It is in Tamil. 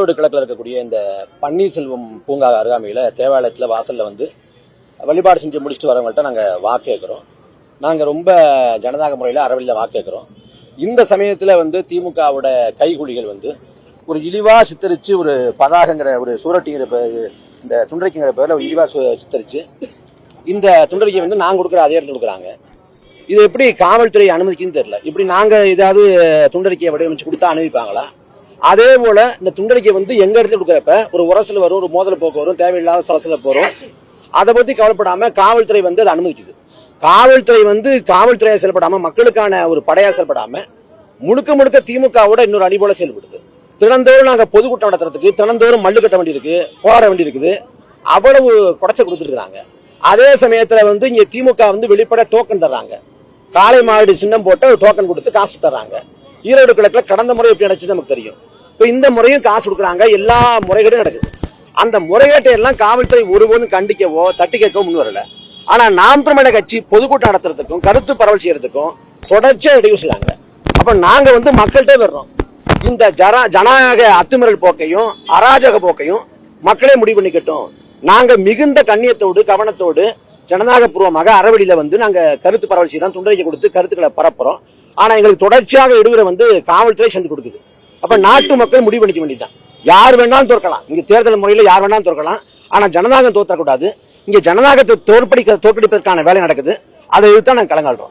ஈரோடு கிழக்கில் இருக்கக்கூடிய இந்த பன்னீர்செல்வம் பூங்கா அருகாமையில் தேவாலயத்தில் வாசலில் வந்து வழிபாடு செஞ்சு முடிச்சுட்டு வரவங்கள்ட்ட நாங்கள் வாக்கு கேட்குறோம். நாங்கள் ரொம்ப ஜனநாயக முறையில் அறவழியில் வாக்கு கேட்குறோம். இந்த சமயத்தில் வந்து திமுகவோட கைகுலிகள் வந்து ஒரு இழிவாக சித்தரித்து ஒரு பதாகங்கிற ஒரு சூரட்டிங்கிற இந்த துண்டறிக்கைங்கிற பேரில் ஒரு இழிவாக சித்தரித்து இந்த துண்டறிக்கை வந்து நாங்கள் கொடுக்குற அதே இடத்துல கொடுக்குறாங்க. இது எப்படி காவல்துறை அனுமதிக்குன்னு தெரியல. இப்படி நாங்கள் ஏதாவது துண்டறிக்கையை வடிவமைச்சு கொடுத்தா அனுமதிப்பாங்களா? அதே போல இந்த துண்டறிக்கை வந்து எங்க இடத்துல கொடுக்குறப்ப ஒரு உரசல் வரும், ஒரு மோதல் போக்கு வரும், தேவையில்லாத சலசலப்பு வரும். அதை பத்தி கவலைப்படாம காவல்துறை வந்து அதை அனுமதிக்குது. காவல்துறை வந்து காவல்துறையா செயல்படாம மக்களுக்கான ஒரு படையா செயல்படாம முழுக்க முழுக்க திமுகவோட இன்னொரு அணி போல செயல்படுது. தினந்தோறும் நாங்க பொதுக்கூட்டம் நடத்துறதுக்கு தினந்தோறும் மல்லு கட்ட வேண்டி இருக்கு, போராட வேண்டி இருக்குது. அவ்வளவு குடைச்ச கொடுத்துருக்காங்க. அதே சமயத்துல வந்து இங்க திமுக வந்து வெளிப்பட டோக்கன் தர்றாங்க. காளை மாடு சின்னம் போட்டு டோக்கன் கொடுத்து காசு தர்றாங்க. ஈரோடு கிழக்குல கடந்த முறை எப்படி நடந்துச்சு நமக்கு தெரியும். இப்ப இந்த முறையும் காசு கொடுக்குறாங்க. எல்லா முறைகேடும் நடக்குது. அந்த முறைகேட்டை எல்லாம் காவல்துறை ஒருபோதும் கண்டிக்கவோ தட்டி கேட்கவோ முன் வரல. ஆனா நாம் தமிழர் கட்சி பொதுக்கூட்டம் நடத்துறதுக்கும் கருத்து பரவல் செய்யறதுக்கும் தொடர்ச்சியா இடையூறு செய்றாங்க. அப்ப நாங்க வந்து மக்கள்கிட்ட வர்றோம். இந்த ஜனநாயக அத்துமீறல் போக்கையும் அராஜக போக்கையும் மக்களே முடிவு பண்ணிக்கட்டும். நாங்க மிகுந்த கண்ணியத்தோடு கவனத்தோடு ஜனநாயக பூர்வமாக அறவழியில வந்து நாங்க கருத்து பரவல் செய்யறோம், துண்டறிக்கை கொடுத்து கருத்துக்களை பரப்புறோம். ஆனா எங்களுக்கு தொடர்ச்சியாக இடையூறு வந்து காவல்துறை செஞ்சு கொடுக்குது. அப்ப நாட்டு மக்கள் முடிவு பண்ணிக்க வேண்டியதுதான். யார் வேணாலும் தோற்கலாம். இங்க தேர்தல் முறையில யார் வேணாலும் தோற்கலாம். ஆனா ஜனநாயகம் தோற்றக்கூடாது. இங்க ஜனநாயகத்தை தோற்கடிப்பதற்கான வேலை நடக்குது. அதை தான் நாங்கள் களங்காடுறோம்.